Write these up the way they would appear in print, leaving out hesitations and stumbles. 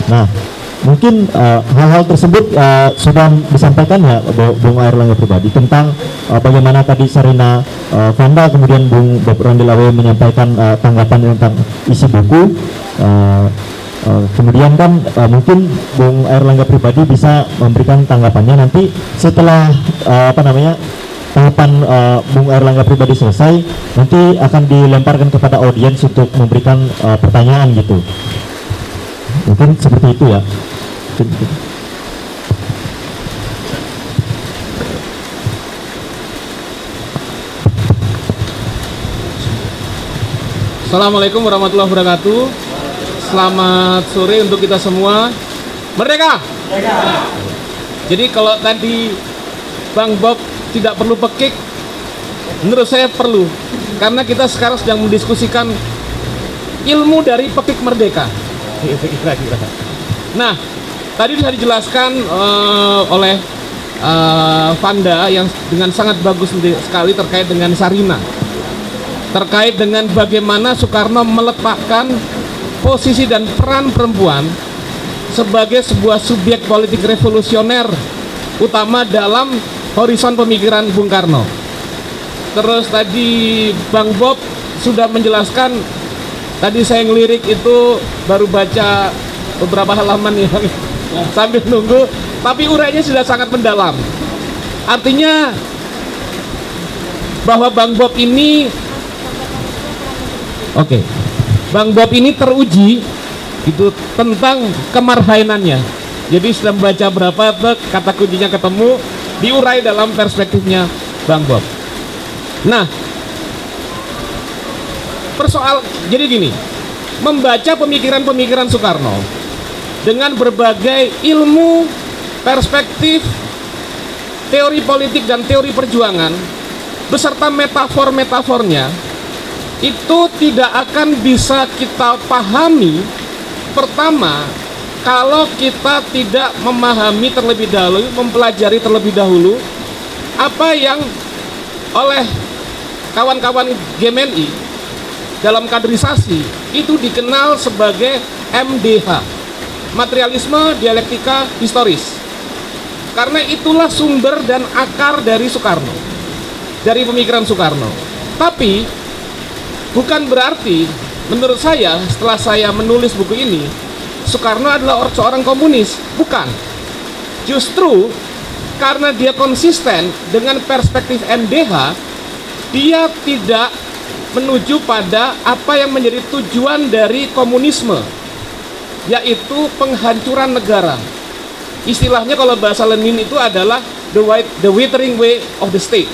Nah, mungkin hal-hal tersebut sudah disampaikan ya Bung Airlangga pribadi tentang bagaimana tadi Sarina Vanda kemudian Bung Bob Rondilawe menyampaikan tanggapan tentang isi buku. Kemudian kan mungkin Bung Airlangga pribadi bisa memberikan tanggapannya nanti setelah tahapan Bung Airlangga pribadi selesai, nanti akan dilemparkan kepada audiens untuk memberikan pertanyaan gitu. Mungkin seperti itu ya. Assalamualaikum warahmatullahi wabarakatuh. Selamat sore untuk kita semua. Merdeka! Merdeka! Jadi kalau tadi Bang Bob tidak perlu pekik, menurut saya perlu. Karena kita sekarang sedang mendiskusikan ilmu dari pekik merdeka. Nah, tadi bisa dijelaskan oleh Vanda yang dengan sangat bagus sekali terkait dengan Sarina. Terkait dengan bagaimana Soekarno meletakkan posisi dan peran perempuan sebagai sebuah subjek politik revolusioner utama dalam horizon pemikiran Bung Karno. Terus tadi Bang Bob sudah menjelaskan, tadi saya ngelirik itu baru baca beberapa halaman ya sambil nunggu, tapi urainya sudah sangat mendalam. Artinya bahwa Bang Bob ini Bang Bob ini teruji itu tentang kemarhainannya. Jadi sudah membaca berapa kata kuncinya ketemu, diurai dalam perspektifnya Bang Bob. Nah, jadi gini, membaca pemikiran-pemikiran Soekarno dengan berbagai ilmu, perspektif, teori politik dan teori perjuangan beserta metafor-metafornya itu tidak akan bisa kita pahami pertama kalau kita tidak memahami terlebih dahulu, mempelajari terlebih dahulu apa yang oleh kawan-kawan GMNI dalam kaderisasi itu dikenal sebagai MDH, materialisme dialektika historis. Karena itulah sumber dan akar dari Soekarno, dari pemikiran Soekarno. Tapi bukan berarti, menurut saya, setelah saya menulis buku ini, Soekarno adalah seorang komunis. Bukan. Justru karena dia konsisten dengan perspektif MDH, dia tidak menuju pada apa yang menjadi tujuan dari komunisme, yaitu penghancuran negara. Istilahnya kalau bahasa Lenin itu adalah the withering way of the state.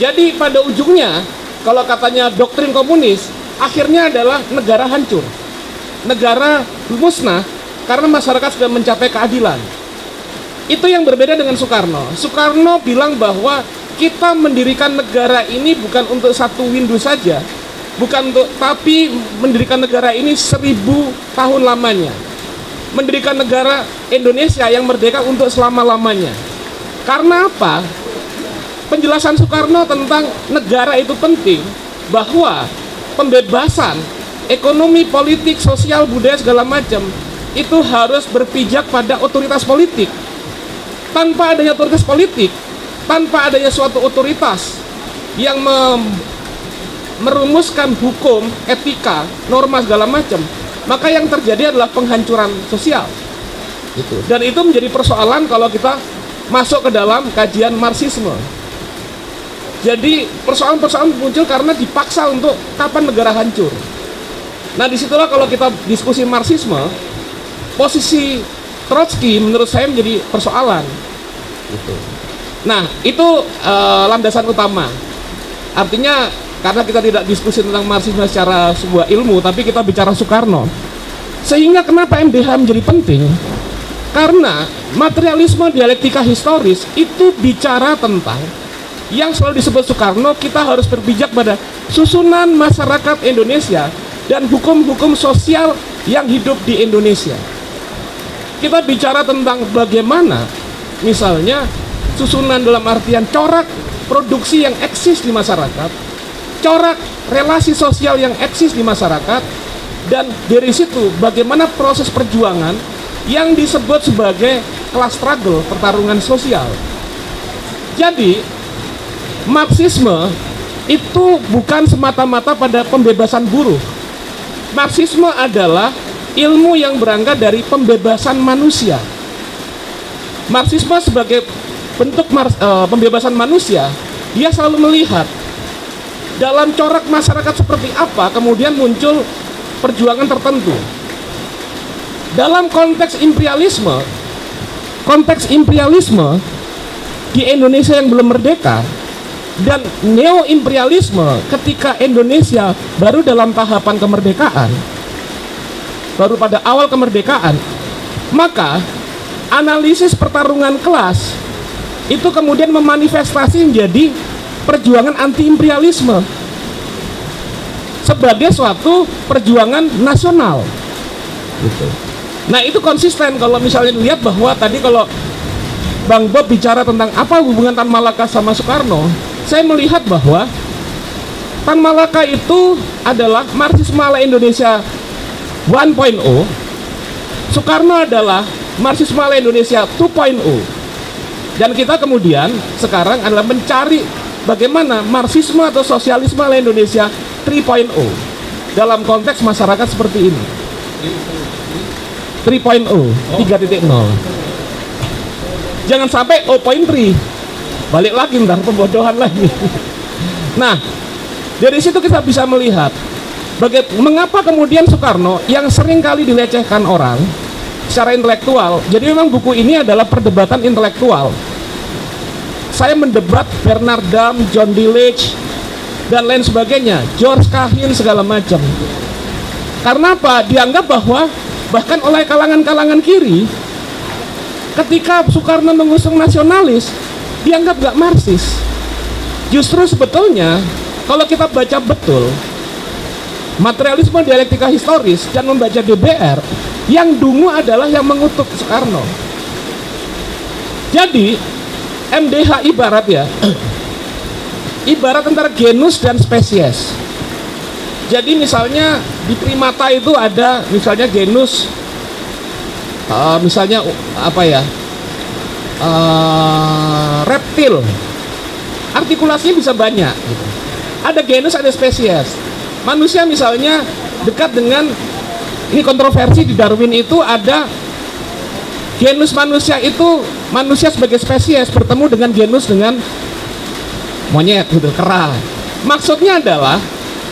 Jadi pada ujungnya, kalau katanya doktrin komunis, akhirnya adalah negara hancur, negara musnah karena masyarakat sudah mencapai keadilan. Itu yang berbeda dengan Soekarno. Soekarno bilang bahwa kita mendirikan negara ini bukan untuk satu windu saja, tapi mendirikan negara ini 1000 tahun lamanya. Mendirikan negara Indonesia yang merdeka untuk selama-lamanya. Karena apa? Penjelasan Soekarno tentang negara itu penting, bahwa pembebasan ekonomi, politik, sosial, budaya segala macam itu harus berpijak pada otoritas politik. Tanpa adanya otoritas politik, tanpa adanya suatu otoritas yang merumuskan hukum, etika, norma segala macam, maka yang terjadi adalah penghancuran sosial. Dan itu menjadi persoalan kalau kita masuk ke dalam kajian Marxisme. Jadi persoalan-persoalan muncul karena dipaksa untuk kapan negara hancur. Nah, disitulah kalau kita diskusi Marxisme, posisi Trotsky menurut saya menjadi persoalan. Nah, itu landasan utama. Artinya karena kita tidak diskusi tentang Marxisme secara sebuah ilmu, tapi kita bicara Soekarno. Sehingga kenapa MDH menjadi penting? Karena materialisme dialektika historis itu bicara tentang yang selalu disebut Soekarno, kita harus berpijak pada susunan masyarakat Indonesia dan hukum-hukum sosial yang hidup di Indonesia. Kita bicara tentang bagaimana misalnya susunan dalam artian corak produksi yang eksis di masyarakat, corak relasi sosial yang eksis di masyarakat, dan dari situ bagaimana proses perjuangan yang disebut sebagai class struggle, pertarungan sosial. Jadi Marxisme itu bukan semata-mata pada pembebasan buruh. Marxisme adalah ilmu yang berangkat dari pembebasan manusia. Marxisme sebagai bentuk pembebasan manusia, dia selalu melihat dalam corak masyarakat seperti apa kemudian muncul perjuangan tertentu. Dalam konteks imperialisme di Indonesia yang belum merdeka dan neo-imperialisme ketika Indonesia baru dalam tahapan kemerdekaan, baru pada awal kemerdekaan, maka analisis pertarungan kelas itu kemudian memanifestasi menjadi perjuangan anti-imperialisme sebagai suatu perjuangan nasional. Nah, itu konsisten kalau misalnya dilihat bahwa tadi kalau Bang Bob bicara tentang apa hubungan Tan Malaka sama Soekarno, saya melihat bahwa Tan Malaka itu adalah Marxisme ala Indonesia 1.0, Soekarno adalah Marxisme ala Indonesia 2.0, dan kita kemudian sekarang adalah mencari bagaimana Marxisme atau sosialisme ala Indonesia 3.0 dalam konteks masyarakat seperti ini. 3.0, 3.0. Jangan sampai 0.3. Balik lagi ntar pembodohan lagi. Nah, dari situ kita bisa melihat mengapa kemudian Soekarno yang sering kali dilecehkan orang secara intelektual. Jadi memang buku ini adalah perdebatan intelektual. Saya mendebat Bernard Dahm, John Delitzsch, dan lain sebagainya, George Cahin, segala macam. Karena apa? Dianggap bahwa bahkan oleh kalangan-kalangan kiri, ketika Soekarno mengusung nasionalis, dianggap gak Marxis. Justru sebetulnya kalau kita baca betul materialisme dialektika historis dan membaca DBR, yang dungu adalah yang mengutuk Soekarno. Jadi MDH ibarat ibarat antara genus dan spesies. Jadi misalnya di primata itu ada misalnya genus misalnya reptil, artikulasinya bisa banyak gitu. Ada genus, ada spesies. Manusia misalnya dekat dengan, ini kontroversi di Darwin itu ada genus manusia itu manusia sebagai spesies bertemu dengan genus dengan monyet gitu, kera. Maksudnya adalah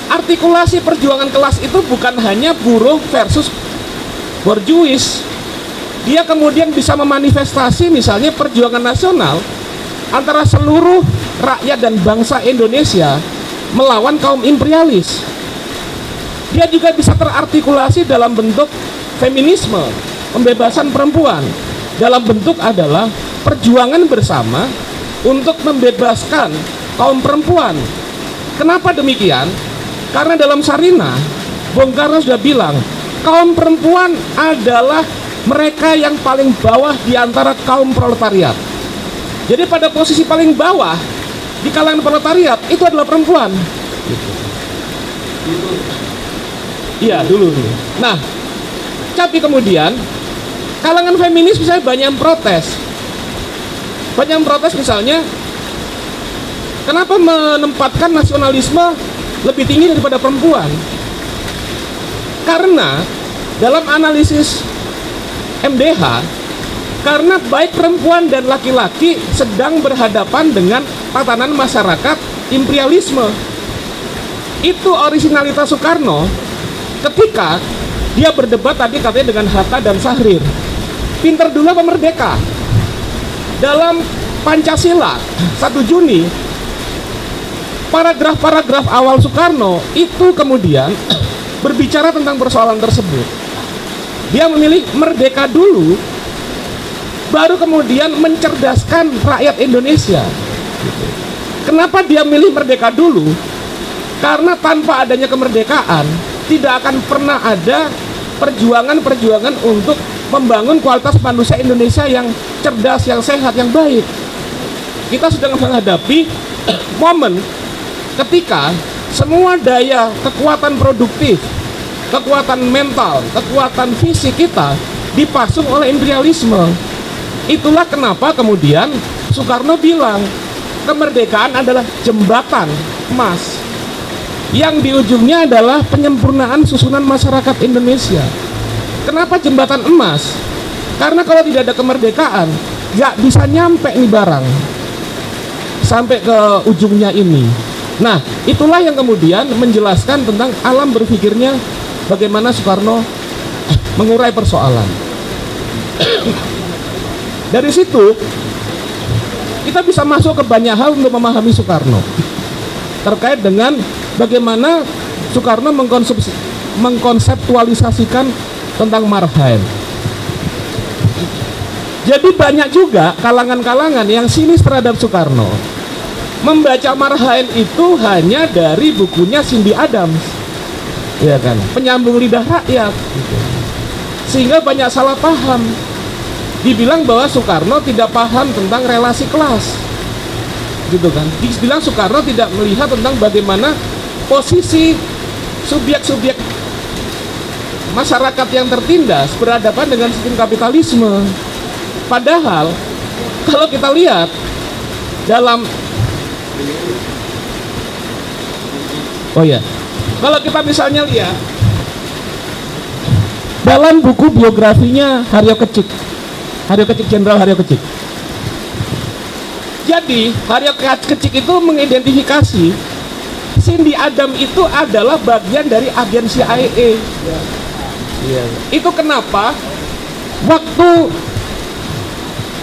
artikulasi perjuangan kelas itu bukan hanya buruh versus borjuis. Dia kemudian bisa memanifestasi misalnya perjuangan nasional antara seluruh rakyat dan bangsa Indonesia melawan kaum imperialis. Dia juga bisa terartikulasi dalam bentuk feminisme, pembebasan perempuan, dalam bentuk adalah perjuangan bersama untuk membebaskan kaum perempuan. Kenapa demikian? Karena dalam Sarinah, Bung Karno sudah bilang, kaum perempuan adalah mereka yang paling bawah di antara kaum proletariat. Jadi pada posisi paling bawah di kalangan proletariat itu adalah perempuan. Iya, dulu. Nah, tapi kemudian kalangan feminis misalnya banyak yang protes. Banyak yang protes misalnya, kenapa menempatkan nasionalisme lebih tinggi daripada perempuan? Karena dalam analisis MDH, karena baik perempuan dan laki-laki sedang berhadapan dengan tatanan masyarakat imperialisme. Itu originalitas Soekarno ketika dia berdebat tadi katanya dengan Hatta dan Syahrir. Pinter dulu apa merdeka? Dalam Pancasila 1 Juni, paragraf-paragraf awal Soekarno itu kemudian berbicara tentang persoalan tersebut. Dia memilih merdeka dulu, baru kemudian mencerdaskan rakyat Indonesia. Kenapa dia milih merdeka dulu? Karena tanpa adanya kemerdekaan tidak akan pernah ada perjuangan-perjuangan untuk membangun kualitas manusia Indonesia yang cerdas, yang sehat, yang baik. Kita sedang menghadapi momen ketika semua daya kekuatan produktif, kekuatan mental, kekuatan fisik kita dipasung oleh imperialisme. Itulah kenapa kemudian Soekarno bilang kemerdekaan adalah jembatan emas yang di ujungnya adalah penyempurnaan susunan masyarakat Indonesia. Kenapa jembatan emas? Karena kalau tidak ada kemerdekaan, nggak bisa nyampe nih barang sampai ke ujungnya ini. Nah, itulah yang kemudian menjelaskan tentang alam berpikirnya bagaimana Soekarno mengurai persoalan. Dari situ kita bisa masuk ke banyak hal untuk memahami Soekarno terkait dengan bagaimana Soekarno mengkonseptualisasikan tentang Marhaen. Jadi banyak juga kalangan-kalangan yang sinis terhadap Soekarno membaca Marhaen itu hanya dari bukunya Cindy Adams, ya kan, penyambung lidah rakyat, gitu. Sehingga banyak salah paham. Dibilang bahwa Soekarno tidak paham tentang relasi kelas, gitu kan. Dibilang Soekarno tidak melihat tentang bagaimana posisi subjek-subjek masyarakat yang tertindas berhadapan dengan sistem kapitalisme. Padahal kalau kita lihat dalam kalau kita misalnya lihat dalam buku biografinya Haryo Kecik, Jenderal Haryo Kecik. Jadi Haryo Kecik itu mengidentifikasi Cindy Adams itu adalah bagian dari agen CIA. Itu kenapa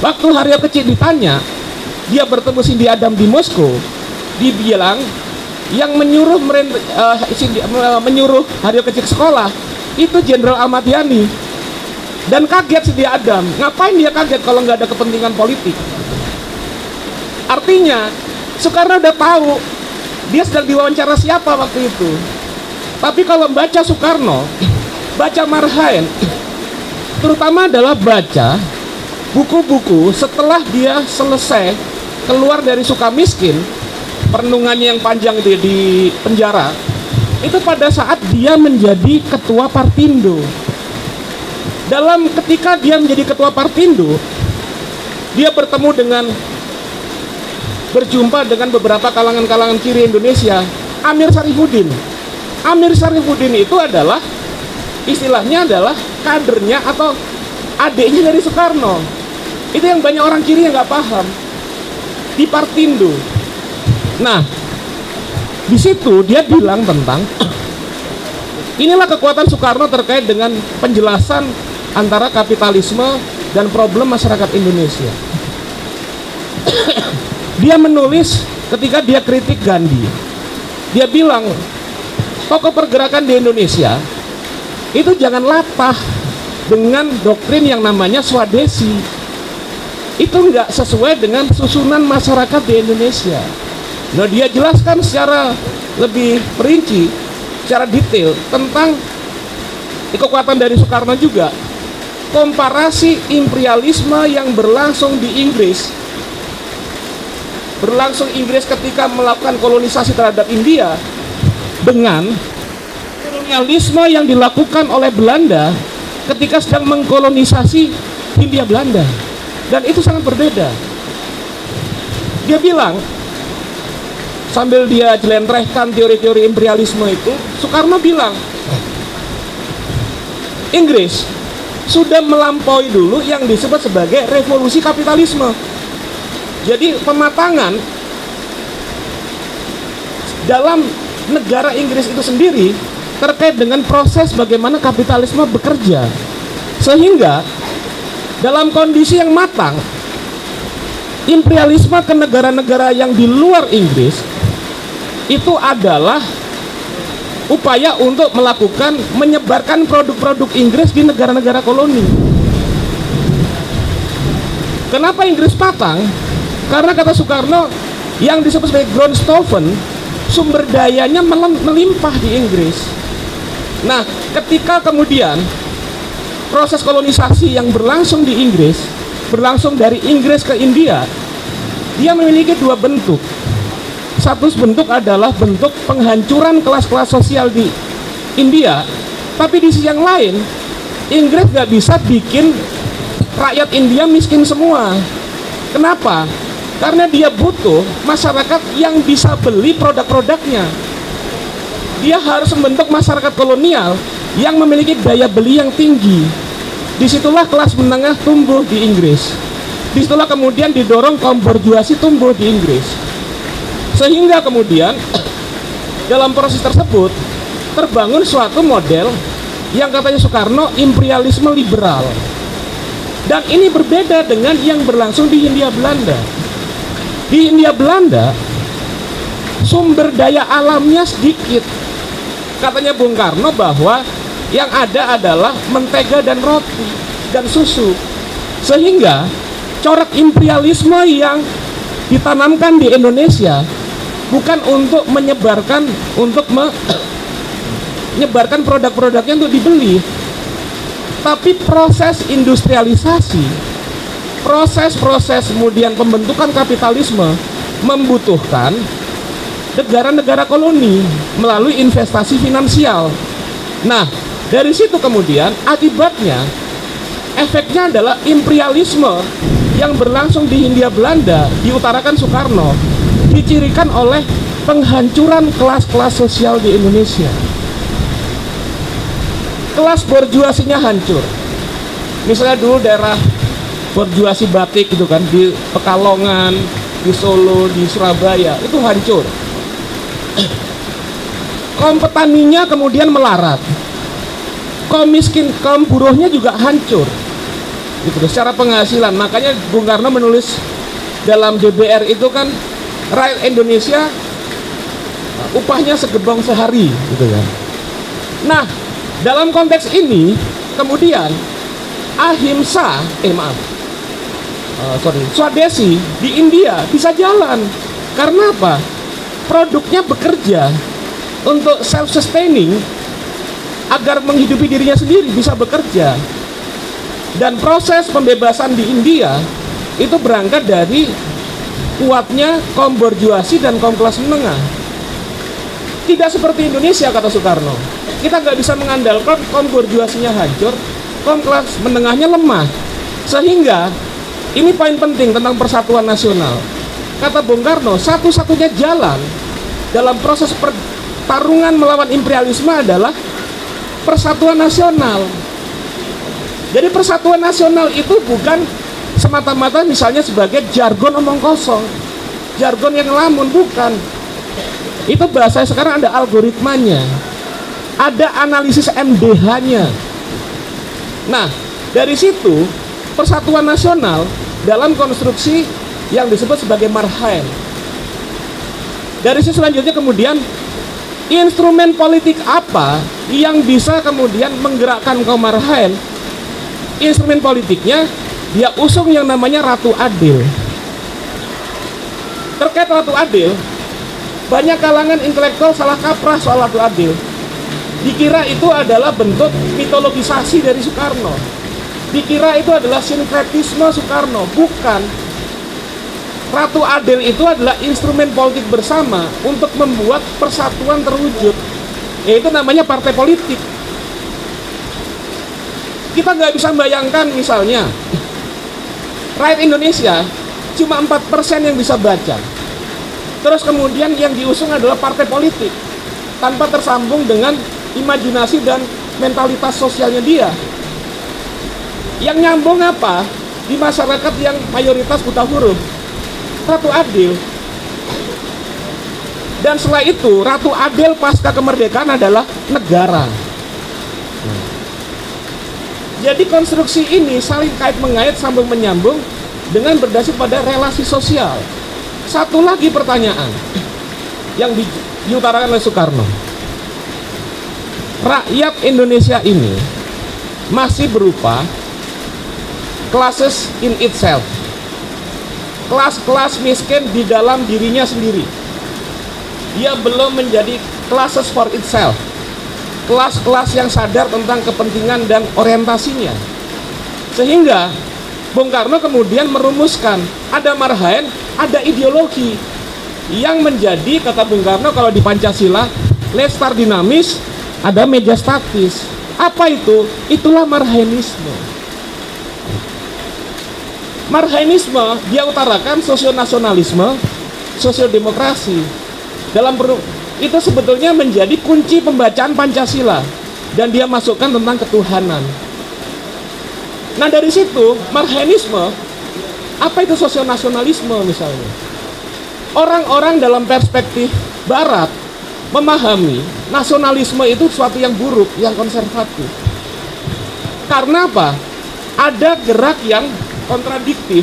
waktu Haryo Kecik ditanya, dia bertemu Cindy Adams di Moskow, dibilang yang menyuruh Haryo Kecik sekolah itu Jenderal Ahmad Yani. Dan kaget Cindy Adams. Ngapain dia kaget kalau nggak ada kepentingan politik? Artinya Soekarno udah tahu dia sedang diwawancara siapa waktu itu. Tapi kalau baca Soekarno, baca Marhaen, terutama adalah baca buku-buku setelah dia selesai keluar dari Sukamiskin, perenungannya yang panjang itu di penjara, itu pada saat dia menjadi ketua Partindo. Ketika dia menjadi ketua Partindo, dia berjumpa dengan beberapa kalangan-kalangan kiri Indonesia. Amir Syarifuddin itu adalah istilahnya adalah kadernya atau adiknya dari Soekarno. Itu yang banyak orang kiri yang nggak paham di Partindo. Nah, di situ dia bilang tentang inilah kekuatan Soekarno terkait dengan penjelasan antara kapitalisme dan problem masyarakat Indonesia. Dia menulis ketika dia kritik Gandhi. Dia bilang, tokoh pergerakan di Indonesia itu jangan latah dengan doktrin yang namanya Swadesi. Itu nggak sesuai dengan susunan masyarakat di Indonesia. Nah, dia jelaskan secara lebih perinci, secara detail tentang kekuatan dari Soekarno juga. Komparasi imperialisme yang berlangsung di Inggris ketika melakukan kolonisasi terhadap India dengan kolonialisme yang dilakukan oleh Belanda ketika sedang mengkolonisasi Hindia Belanda, dan itu sangat berbeda. Dia bilang, sambil dia jelentrehkan teori-teori imperialisme itu, Soekarno bilang Inggris sudah melampaui dulu yang disebut sebagai revolusi kapitalisme. Jadi pematangan dalam negara Inggris itu sendiri terkait dengan proses bagaimana kapitalisme bekerja, sehingga dalam kondisi yang matang imperialisme ke negara-negara yang di luar Inggris itu adalah upaya untuk menyebarkan produk-produk Inggris di negara-negara koloni. Kenapa Inggris patang? Karena kata Soekarno, yang disebut sebagai Grondstoffen, sumber dayanya melimpah di Inggris. Nah, ketika kemudian proses kolonisasi yang berlangsung di Inggris, berlangsung dari Inggris ke India, dia memiliki dua bentuk. Satu bentuk adalah bentuk penghancuran kelas-kelas sosial di India, tapi di sisi yang lain Inggris nggak bisa bikin rakyat India miskin semua. Kenapa? Karena dia butuh masyarakat yang bisa beli produk-produknya. Dia harus membentuk masyarakat kolonial yang memiliki daya beli yang tinggi. Disitulah kelas menengah tumbuh di Inggris. Disitulah kemudian didorong kaum borjuasi tumbuh di Inggris. Sehingga kemudian dalam proses tersebut terbangun suatu model yang katanya Soekarno imperialisme liberal. Dan ini berbeda dengan yang berlangsung di Hindia Belanda. Di Hindia Belanda sumber daya alamnya sedikit. Katanya Bung Karno bahwa yang ada adalah mentega dan roti dan susu. Sehingga corak imperialisme yang ditanamkan di Indonesia bukan untuk menyebarkan produk-produknya untuk dibeli, tapi proses industrialisasi, proses kemudian pembentukan kapitalisme membutuhkan negara-negara koloni melalui investasi finansial. Nah, dari situ kemudian akibatnya efeknya adalah imperialisme yang berlangsung di Hindia Belanda, diutarakan Soekarno, dicirikan oleh penghancuran kelas-kelas sosial di Indonesia. Kelas borjuasinya hancur. Misalnya dulu daerah borjuasi batik gitu kan, di Pekalongan, di Solo, di Surabaya, itu hancur. Kaum petaninya kemudian melarat. Kaum buruhnya juga hancur. Gitu, secara penghasilan. Makanya Bung Karno menulis dalam DBR itu kan, rakyat Indonesia upahnya segerbong sehari, gitu kan. Nah, dalam konteks ini kemudian Swadesi di India bisa jalan. Karena apa? Produknya bekerja untuk self-sustaining, agar menghidupi dirinya sendiri, bisa bekerja. Dan proses pembebasan di India itu berangkat dari kuatnya kaum borjuasi dan kaum kelas menengah. Tidak seperti Indonesia, kata Soekarno. Kita nggak bisa mengandalkan kaum borjuasinya hancur, kaum kelas menengahnya lemah. Sehingga ini poin penting tentang persatuan nasional. Kata Bung Karno, satu-satunya jalan dalam proses pertarungan melawan imperialisme adalah persatuan nasional. Jadi persatuan nasional itu bukan semata-mata misalnya sebagai jargon omong kosong, jargon yang ngelamun, bukan. Itu bahasa sekarang ada algoritmanya, ada analisis MDH-nya. Nah, dari situ persatuan nasional dalam konstruksi yang disebut sebagai marhaen. Dari situ selanjutnya kemudian instrumen politik apa yang bisa kemudian menggerakkan kaum marhaen? Instrumen politiknya dia usung yang namanya Ratu Adil. Terkait Ratu Adil, banyak kalangan intelektual salah kaprah soal Ratu Adil. Dikira itu adalah bentuk mitologisasi dari Soekarno. Dikira itu adalah sinkretisme Soekarno. Bukan. Ratu Adil itu adalah instrumen politik bersama untuk membuat persatuan terwujud, yaitu namanya partai politik. Kita nggak bisa membayangkan misalnya rakyat Indonesia cuma 4% yang bisa baca, terus kemudian yang diusung adalah partai politik tanpa tersambung dengan imajinasi dan mentalitas sosialnya dia. Yang nyambung apa? Di masyarakat yang mayoritas buta huruf, Ratu Adil. Dan setelah itu Ratu Adil pasca kemerdekaan adalah negara. Jadi konstruksi ini saling kait-mengait, sambung menyambung dengan berdasar pada relasi sosial. Satu lagi pertanyaan yang diutarakan oleh Soekarno. Rakyat Indonesia ini masih berupa classes in itself. Kelas-kelas miskin di dalam dirinya sendiri. Dia belum menjadi classes for itself. Kelas-kelas yang sadar tentang kepentingan dan orientasinya. Sehingga Bung Karno kemudian merumuskan ada marhaen, ada ideologi yang menjadi, kata Bung Karno kalau di Pancasila, lestar dinamis, ada meja statis. Apa itu? Itulah marhainisme. Marhainisme dia utarakan sosionasionalisme, sosiodemokrasi. Itu sebetulnya menjadi kunci pembacaan Pancasila, dan dia masukkan tentang ketuhanan. Nah, dari situ marhainisme, apa itu sosionasionalisme misalnya? Orang-orang dalam perspektif barat memahami nasionalisme itu sesuatu yang buruk, yang konservatif. Karena apa? Ada gerak yang kontradiktif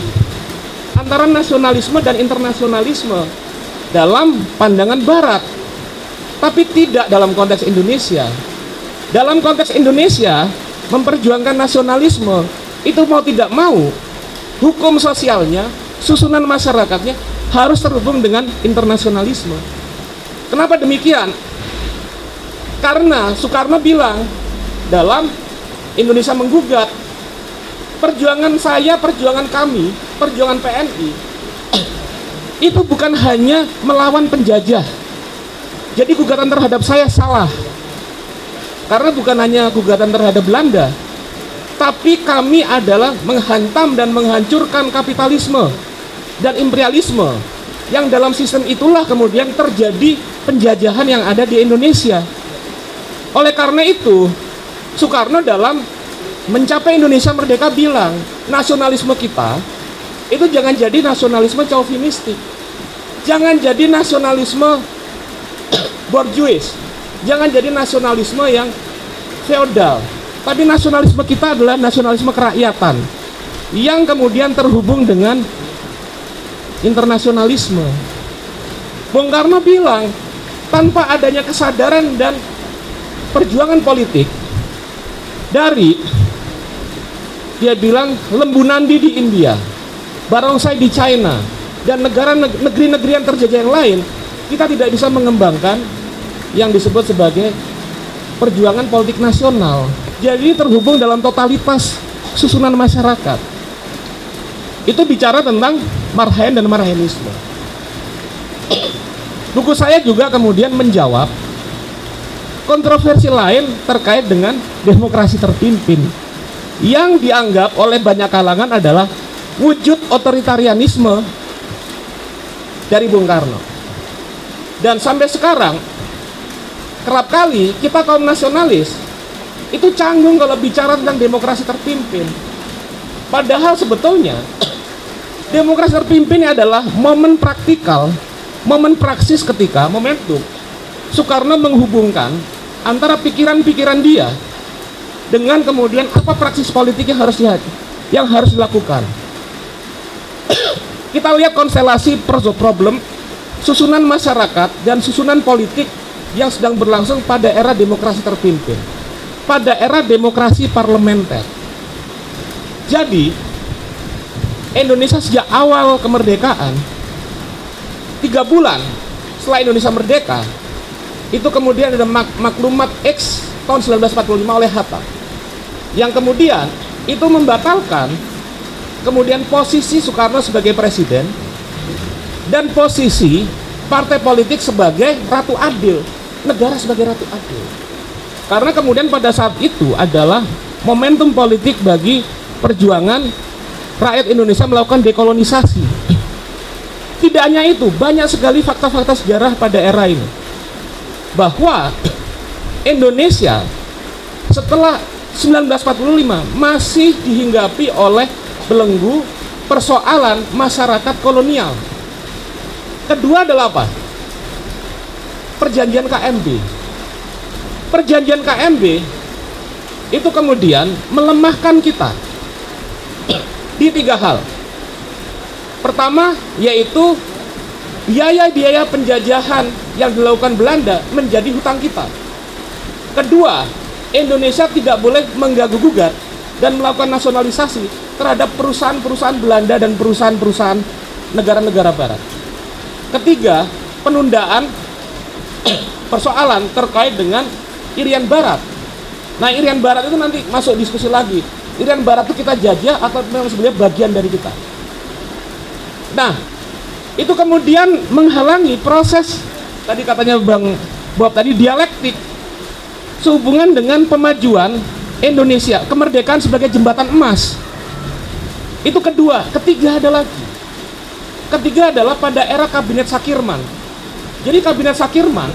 antara nasionalisme dan internasionalisme dalam pandangan barat, tapi tidak dalam konteks Indonesia. Dalam konteks Indonesia, memperjuangkan nasionalisme itu mau tidak mau, hukum sosialnya, susunan masyarakatnya harus terhubung dengan internasionalisme. Kenapa demikian? Karena Soekarno bilang dalam Indonesia Menggugat, perjuangan saya, perjuangan kami, perjuangan PNI itu bukan hanya melawan penjajah. Jadi gugatan terhadap saya salah, karena bukan hanya gugatan terhadap Belanda, tapi kami adalah menghantam dan menghancurkan kapitalisme dan imperialisme, yang dalam sistem itulah kemudian terjadi penjajahan yang ada di Indonesia. Oleh karena itu, Soekarno dalam mencapai Indonesia Merdeka bilang, nasionalisme kita itu jangan jadi nasionalisme chauvinistik, jangan jadi nasionalisme borjuis, jangan jadi nasionalisme yang feodal, tapi nasionalisme kita adalah nasionalisme kerakyatan yang kemudian terhubung dengan internasionalisme. Bung Karno bilang, tanpa adanya kesadaran dan perjuangan politik dari, dia bilang, Lembu Nandi di India, Barongsai di China, dan negeri-negeri yang terjajah yang lain, kita tidak bisa mengembangkan yang disebut sebagai perjuangan politik nasional. Jadi terhubung dalam totalitas susunan masyarakat. Itu bicara tentang marhain dan marhainisme. Buku saya juga kemudian menjawab kontroversi lain terkait dengan demokrasi terpimpin, yang dianggap oleh banyak kalangan adalah wujud otoritarianisme dari Bung Karno. Dan sampai sekarang kerap kali kita kaum nasionalis itu canggung kalau bicara tentang demokrasi terpimpin. Padahal sebetulnya demokrasi terpimpin adalah momen praktikal, momen praksis ketika momentum Soekarno menghubungkan antara pikiran-pikiran dia dengan kemudian apa praksis politik yang harus dilakukan. Kita lihat konstelasi problem susunan masyarakat dan susunan politik yang sedang berlangsung pada era demokrasi terpimpin, pada era demokrasi parlementer. Jadi Indonesia sejak awal kemerdekaan, 3 bulan setelah Indonesia merdeka, itu kemudian ada maklumat X tahun 1945 oleh Hatta, yang kemudian itu membatalkan kemudian posisi Soekarno sebagai presiden dan posisi partai politik sebagai ratu adil, negara sebagai ratu adil. Karena kemudian pada saat itu adalah momentum politik bagi perjuangan rakyat Indonesia melakukan dekolonisasi. Tidak hanya itu, banyak sekali fakta-fakta sejarah pada era ini, bahwa Indonesia setelah 1945 masih dihinggapi oleh belenggu persoalan masyarakat kolonial. Kedua adalah apa? Perjanjian KMB. Perjanjian KMB itu kemudian melemahkan kita di 3 hal. Pertama, yaitu biaya-biaya penjajahan yang dilakukan Belanda menjadi hutang kita. Kedua, Indonesia tidak boleh menggaguh-gugat dan melakukan nasionalisasi terhadap perusahaan-perusahaan Belanda dan perusahaan-perusahaan negara-negara barat. Ketiga, penundaan persoalan terkait dengan Irian Barat. Nah, Irian Barat itu nanti masuk diskusi lagi. Irian Barat itu kita jajah atau memang sebenarnya bagian dari kita. Nah, itu kemudian menghalangi proses, tadi katanya Bang Bob tadi, dialektik sehubungan dengan pemajuan Indonesia, kemerdekaan sebagai jembatan emas. Itu kedua. Ketiga adalah pada era kabinet Sakirman. Jadi kabinet Sakirman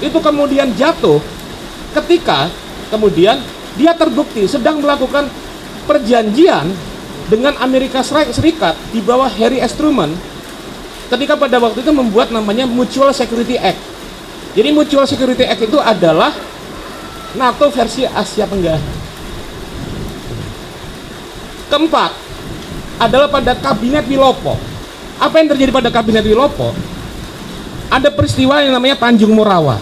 itu kemudian jatuh ketika kemudian dia terbukti sedang melakukan perjanjian dengan Amerika Serikat di bawah Harry S. Truman ketika pada waktu itu membuat namanya Mutual Security Act. Jadi Mutual Security Act itu adalah NATO versi Asia Tenggara. Keempat adalah pada Kabinet Wilopo. Apa yang terjadi pada Kabinet Wilopo? Ada peristiwa yang namanya Tanjung Morawa.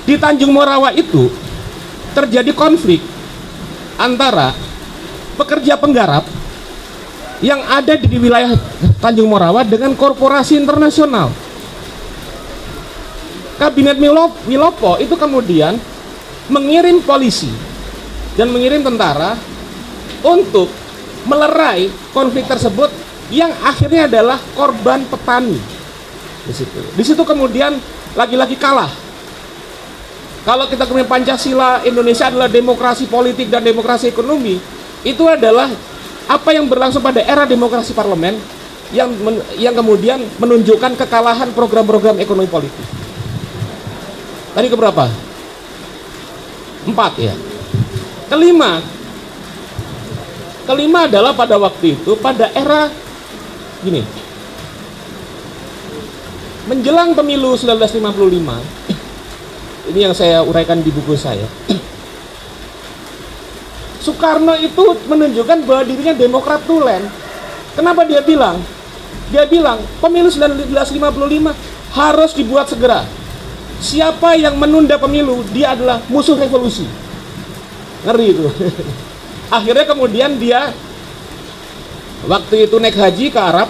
Di Tanjung Morawa itu terjadi konflik antara pekerja penggarap yang ada di wilayah Tanjung Morawa dengan korporasi internasional. Kabinet Wilopo itu kemudian mengirim polisi dan mengirim tentara untuk melerai konflik tersebut yang akhirnya adalah korban petani. Di situ kemudian lagi-lagi kalah. Kalau kita kemudian Pancasila, Indonesia adalah demokrasi politik dan demokrasi ekonomi, itu adalah apa yang berlangsung pada era demokrasi parlemen yang kemudian menunjukkan kekalahan program-program ekonomi politik. Tadi keberapa? 4 ya. Kelima adalah pada waktu itu, pada era gini, menjelang pemilu 1955, ini yang saya uraikan di buku saya. Soekarno itu menunjukkan bahwa dirinya demokrat tulen. Kenapa dia bilang? Dia bilang pemilu 1955 harus dibuat segera. Siapa yang menunda pemilu, dia adalah musuh revolusi. Ngeri itu. Akhirnya kemudian dia waktu itu naik haji ke Arab,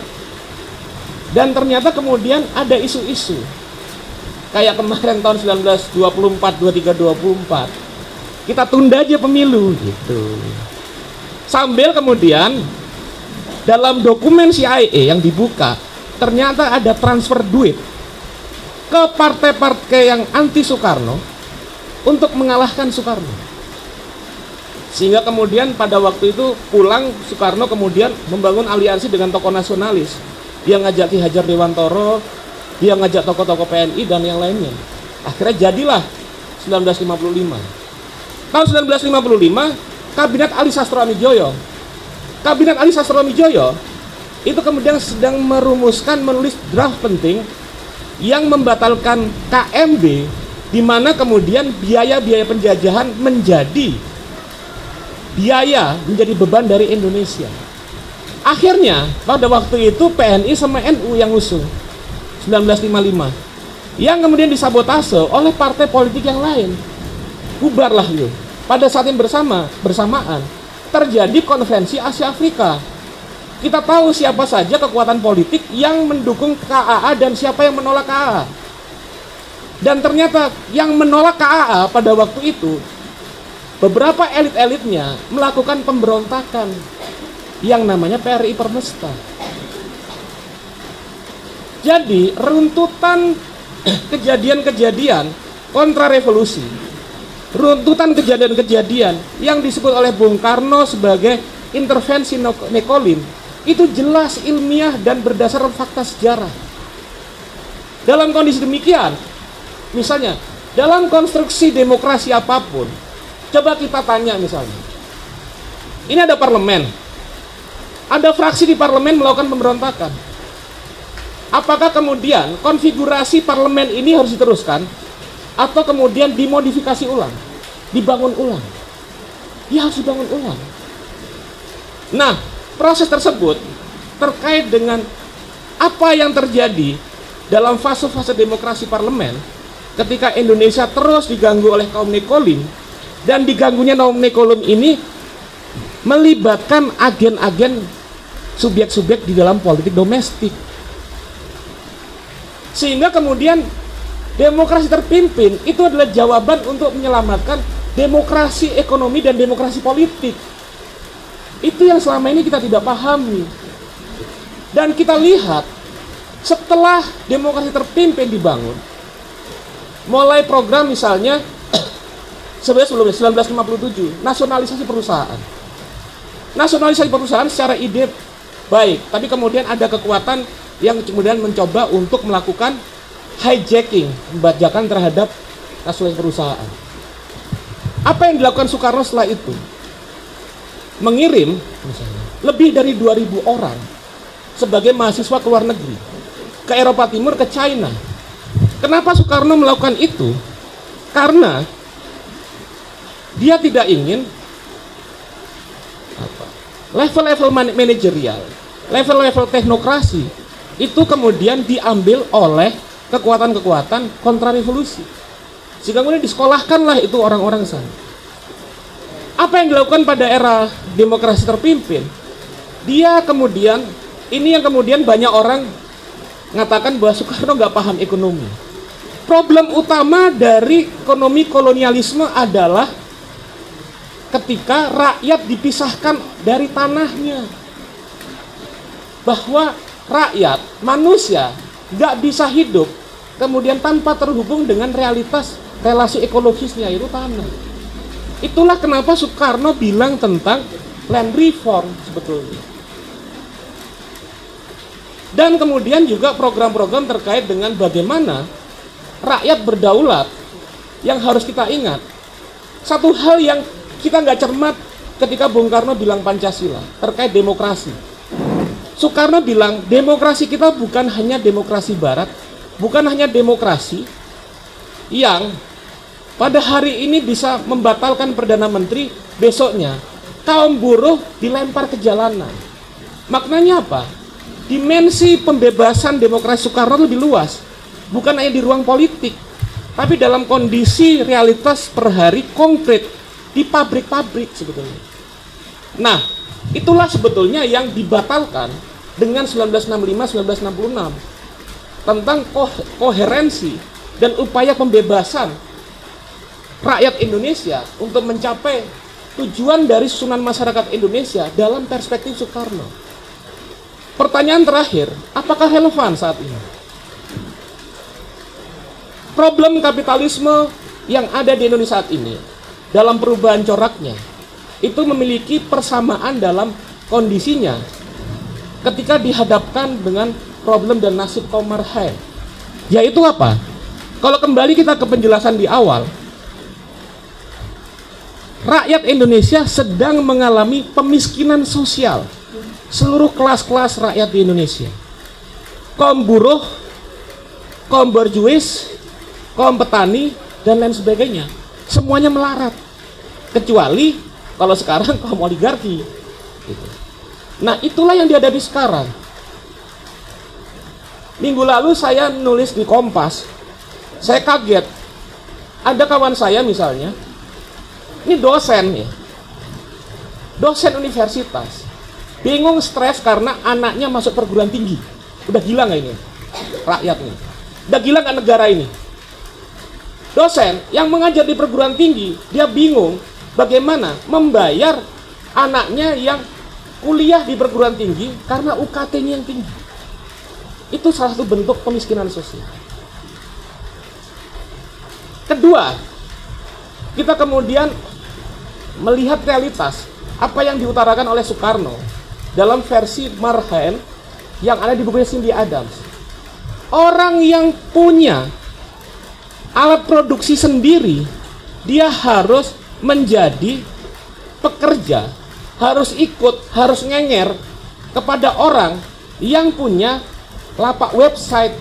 dan ternyata kemudian ada isu-isu kayak kemarin tahun 1924, 23, 24. Kita tunda aja pemilu gitu. Sambil kemudian dalam dokumen CIA yang dibuka ternyata ada transfer duit ke partai-partai yang anti Soekarno untuk mengalahkan Soekarno. Sehingga kemudian pada waktu itu pulang Soekarno kemudian membangun aliansi dengan tokoh nasionalis. Dia ngajak Ki Hajar Dewantoro, dia ngajak tokoh-tokoh PNI dan yang lainnya. Akhirnya jadilah 1955. Tahun 1955, Kabinet Ali Sastro Amijoyo. Kabinet Ali Sastro Amijoyo itu kemudian sedang menulis draft penting yang membatalkan KMB, di mana kemudian biaya-biaya penjajahan menjadi beban dari Indonesia. Akhirnya pada waktu itu PNI sama NU yang usung 1955, yang kemudian disabotase oleh partai politik yang lain. Bubarlah itu. Pada saat yang bersamaan terjadi konferensi Asia Afrika. Kita tahu siapa saja kekuatan politik yang mendukung KAA dan siapa yang menolak KAA. Dan ternyata yang menolak KAA pada waktu itu beberapa elit-elitnya melakukan pemberontakan yang namanya PRI Permesta. Jadi runtutan kejadian-kejadian kontra revolusi, runtutan kejadian-kejadian yang disebut oleh Bung Karno sebagai intervensi Nekolim itu jelas ilmiah dan berdasarkan fakta sejarah. Dalam kondisi demikian, misalnya dalam konstruksi demokrasi apapun, coba kita tanya misalnya, ini ada parlemen, ada fraksi di parlemen melakukan pemberontakan. Apakah kemudian konfigurasi parlemen ini harus diteruskan atau kemudian dimodifikasi ulang, dibangun ulang? Ya harus dibangun ulang. Nah, proses tersebut terkait dengan apa yang terjadi dalam fase-fase demokrasi parlemen ketika Indonesia terus diganggu oleh kaum Nekolim, dan diganggunya kaum Nekolim ini melibatkan agen-agen subjek-subjek di dalam politik domestik, sehingga kemudian demokrasi terpimpin itu adalah jawaban untuk menyelamatkan demokrasi ekonomi dan demokrasi politik. Itu yang selama ini kita tidak pahami. Dan kita lihat setelah demokrasi terpimpin dibangun, mulai program misalnya sebenarnya sebelumnya 1957 nasionalisasi perusahaan. Nasionalisasi perusahaan secara ide baik, tapi kemudian ada kekuatan yang kemudian mencoba untuk melakukan hijacking, pembajakan terhadap nasionalisasi perusahaan. Apa yang dilakukan Soekarno setelah itu? Mengirim misalnya lebih dari 2.000 orang sebagai mahasiswa ke luar negeri, ke Eropa Timur, ke China. Kenapa Soekarno melakukan itu? Karena dia tidak ingin level-level manajerial, level-level teknokrasi itu kemudian diambil oleh kekuatan-kekuatan kontrarevolusi. Sehingga kemudian disekolahkanlah itu orang-orang sana. Apa yang dilakukan pada era demokrasi terpimpin? Dia kemudian, ini yang kemudian banyak orang mengatakan bahwa Soekarno nggak paham ekonomi. Problem utama dari ekonomi kolonialisme adalah ketika rakyat dipisahkan dari tanahnya. Bahwa rakyat, manusia, nggak bisa hidup kemudian tanpa terhubung dengan realitas relasi ekologisnya, yaitu tanah. Itulah kenapa Soekarno bilang tentang land reform sebetulnya. Dan kemudian juga program-program terkait dengan bagaimana rakyat berdaulat yang harus kita ingat. Satu hal yang kita nggak cermat ketika Bung Karno bilang Pancasila terkait demokrasi. Soekarno bilang demokrasi kita bukan hanya demokrasi barat, bukan hanya demokrasi yang pada hari ini bisa membatalkan Perdana Menteri, besoknya kaum buruh dilempar ke jalanan. Maknanya apa? Dimensi pembebasan demokrasi Soekarno lebih luas, bukan hanya di ruang politik, tapi dalam kondisi realitas per hari konkret di pabrik-pabrik sebetulnya. Nah, itulah sebetulnya yang dibatalkan dengan 1965-1966 tentang koherensi dan upaya pembebasan rakyat Indonesia untuk mencapai tujuan dari susunan masyarakat Indonesia dalam perspektif Soekarno. Pertanyaan terakhir, apakah relevan saat ini? Problem kapitalisme yang ada di Indonesia saat ini dalam perubahan coraknya itu memiliki persamaan dalam kondisinya ketika dihadapkan dengan problem dan nasib kaum marhaen. Yaitu apa? Kalau kembali kita ke penjelasan di awal, rakyat Indonesia sedang mengalami pemiskinan sosial. Seluruh kelas-kelas rakyat di Indonesia, kaum buruh, kaum borjuis, kaum petani, dan lain sebagainya, semuanya melarat, kecuali kalau sekarang kaum oligarki gitu. Nah, itulah yang dihadapi sekarang. Minggu lalu saya nulis di Kompas, saya kaget, ada kawan saya misalnya, ini dosen ya, dosen universitas, bingung, stres karena anaknya masuk perguruan tinggi. Udah gila nggak ini rakyat nih? Udah gila nggak negara ini? Dosen yang mengajar di perguruan tinggi, dia bingung bagaimana membayar anaknya yang kuliah di perguruan tinggi karena UKT-nya yang tinggi. Itu salah satu bentuk pemiskinan sosial. Kedua, kita kemudian melihat realitas apa yang diutarakan oleh Soekarno dalam versi Marhaen yang ada di bukunya Cindy Adams. Orang yang punya alat produksi sendiri, dia harus menjadi pekerja, harus ikut, harus ngenger kepada orang yang punya lapak website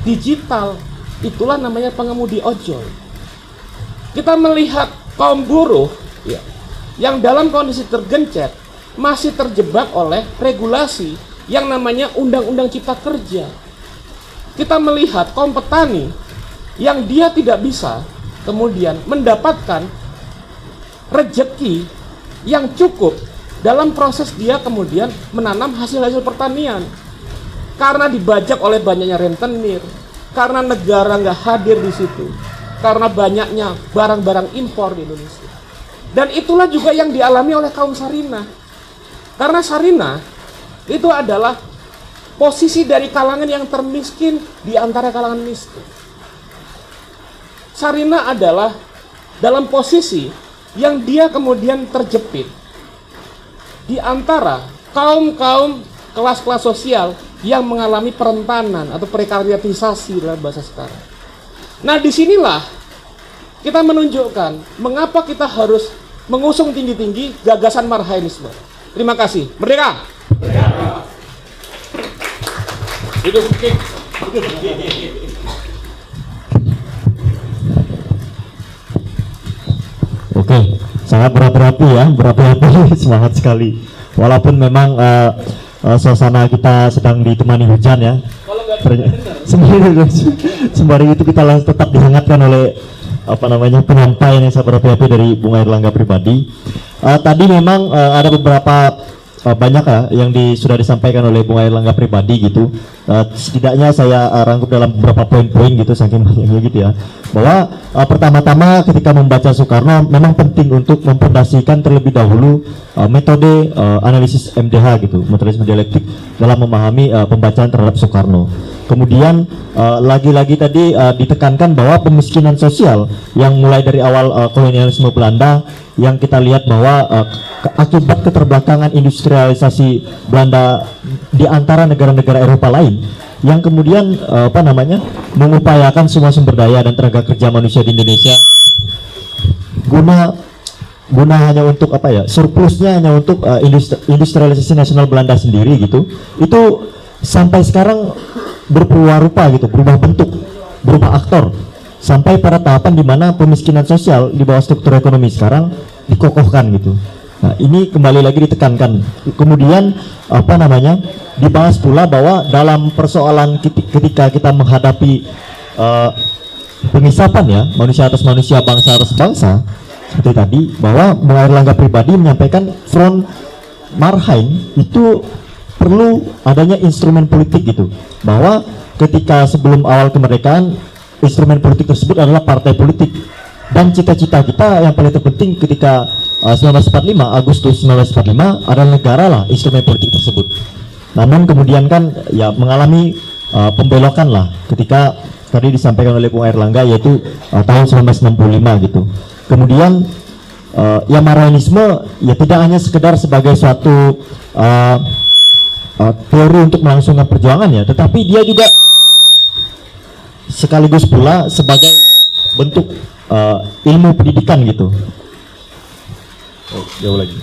digital. Itulah namanya pengemudi ojol. Kita melihat kaum buruh ya, yang dalam kondisi tergencet masih terjebak oleh regulasi yang namanya Undang-Undang Cipta Kerja. Kita melihat kaum petani yang dia tidak bisa kemudian mendapatkan rejeki yang cukup dalam proses dia kemudian menanam hasil-hasil pertanian, karena dibajak oleh banyaknya rentenir, karena negara nggak hadir di situ, karena banyaknya barang-barang impor di Indonesia. Dan itulah juga yang dialami oleh kaum Sarinah. Karena Sarinah itu adalah posisi dari kalangan yang termiskin di antara kalangan miskin. Sarinah adalah dalam posisi yang dia kemudian terjepit di antara kaum-kaum kelas-kelas sosial yang mengalami perentanan atau prekariatisasi dalam bahasa sekarang. Nah, disinilah kita menunjukkan mengapa kita harus mengusung tinggi-tinggi gagasan Marhainisme. Terima kasih. Merdeka! Hidup Kick. Oke, sangat berapi-api ya, berapi-api, semangat sekali. Walaupun memang suasana kita sedang ditemani hujan ya. Kalau nggak sembari itu kita tetap dihangatkan oleh penyampaian yang sangat berapi-api dari Bung Airlangga pribadi. Tadi memang ada beberapa banyak yang sudah disampaikan oleh Bung Airlangga pribadi gitu. Setidaknya saya rangkum dalam beberapa poin-poin gitu, saking banyaknya gitu ya. Bahwa pertama-tama ketika membaca Soekarno memang penting untuk mempondasikan terlebih dahulu metode analisis MDH gitu, materialisme dialektik dalam memahami pembacaan terhadap Soekarno. Kemudian lagi-lagi tadi ditekankan bahwa pemiskinan sosial yang mulai dari awal kolonialisme Belanda, yang kita lihat bahwa akibat keterbelakangan industrialisasi Belanda di antara negara-negara Eropa lain, yang kemudian mengupayakan semua sumber daya dan tenaga kerja manusia di Indonesia guna hanya untuk surplusnya hanya untuk industrialisasi nasional Belanda sendiri gitu. Itu sampai sekarang berubah-rupa gitu, berubah bentuk, berubah aktor, sampai pada tahapan di mana pemiskinan sosial di bawah struktur ekonomi sekarang dikokohkan gitu. Nah, ini kembali lagi ditekankan. Kemudian dibahas pula bahwa dalam persoalan ketika kita menghadapi pengisapan ya, manusia atas manusia, bangsa atas bangsa, seperti tadi, bahwa Bung Airlangga pribadi menyampaikan front Marhain itu perlu adanya instrumen politik gitu, bahwa ketika sebelum awal kemerdekaan instrumen politik tersebut adalah partai politik, dan cita-cita kita yang paling terpenting ketika 1945 Agustus 1945 adalah negara lah instrumen politik tersebut. Namun kemudian kan ya mengalami pembelokan lah ketika tadi disampaikan oleh Bung Airlangga, yaitu tahun 1965 gitu. Kemudian ya Marhainisme ya tidak hanya sekedar sebagai suatu teori untuk melangsungkan perjuangan ya, tetapi dia juga sekaligus pula sebagai bentuk ilmu pendidikan gitu. Jauh lagi.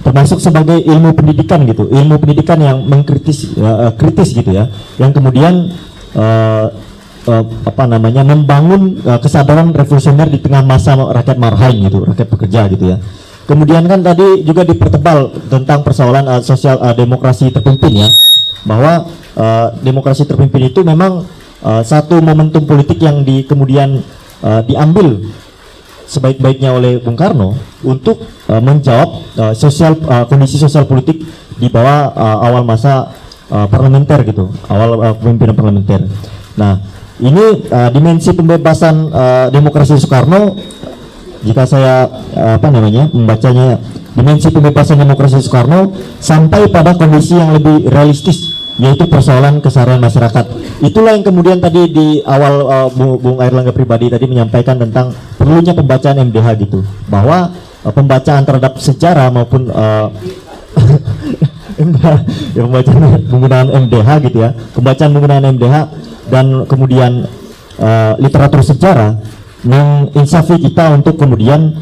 Termasuk sebagai ilmu pendidikan gitu, ilmu pendidikan yang mengkritis kritis gitu ya, yang kemudian membangun kesadaran revolusioner di tengah masa rakyat Marhain gitu, rakyat pekerja gitu ya. Kemudian kan tadi juga dipertebal tentang persoalan sosial demokrasi terpimpin ya, bahwa demokrasi terpimpin itu memang satu momentum politik yang kemudian diambil sebaik-baiknya oleh Bung Karno untuk menjawab kondisi sosial politik di bawah awal masa parlementer gitu, awal pemimpinan parlementer. Nah, ini dimensi pembebasan demokrasi Soekarno, jika saya membacanya, dimensi pembebasan demokrasi Soekarno sampai pada kondisi yang lebih realistis, yaitu persoalan keseharian masyarakat. Itulah yang kemudian tadi di awal Bung Airlangga pribadi tadi menyampaikan tentang perlunya pembacaan MDH gitu, bahwa pembacaan terhadap sejarah maupun pembacaan penggunaan MDH gitu ya, pembacaan penggunaan MDH dan kemudian literatur sejarah menginsafi kita untuk kemudian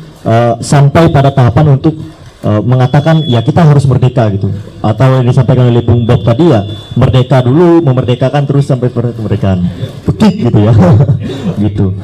sampai pada tahapan untuk mengatakan ya kita harus merdeka gitu, atau yang disampaikan oleh Bung Bob tadi ya, merdeka dulu, memerdekakan terus sampai pada kemerdekaan, pekik gitu ya. Gitu.